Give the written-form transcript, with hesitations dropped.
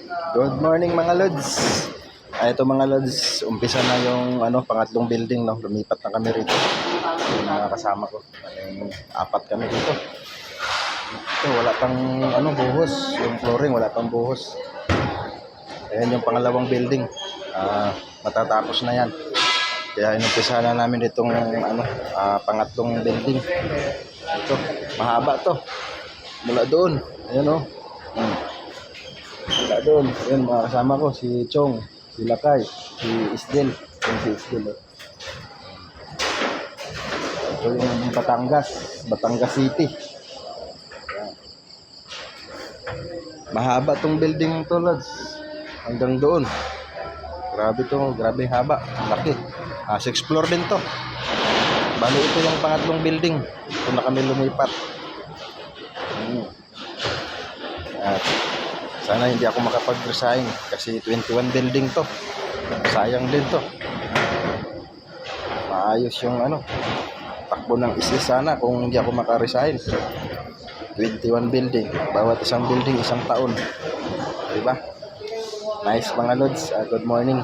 Good morning mga lods. Ito mga lods, umpisa na yung pangatlong building, no. Lumipat na kami rito. Yung mga kasama ko. Apat kami dito. Ito wala pang buhos, yung flooring wala pang buhos. Ayan yung pangalawang building. Matatapos na yan. Kaya inumpisa na namin itong pangatlong building. Ito, mahaba to. Mula doon. Ayan o. Wala doon. Ayan, mga kasama ko, si Chong, si Lakay, si Isdel. Ayan, si Isdel. Ito yung Batangas City. Ayan. Mahaba tong building to, lads. Hanggang doon. Grabe to, grabe haba. Laki. 6th floor din to. Bali ito yung pangatlong building. Ito na kami lumipat. At sana hindi ako makapag-resign kasi 21 building to. Sayang din to. Maayos yung takbo ng ISIS sana kung hindi ako maka-resign. 21 building. Bawat isang building, isang taon. Diba? Nice mga lods. Good morning.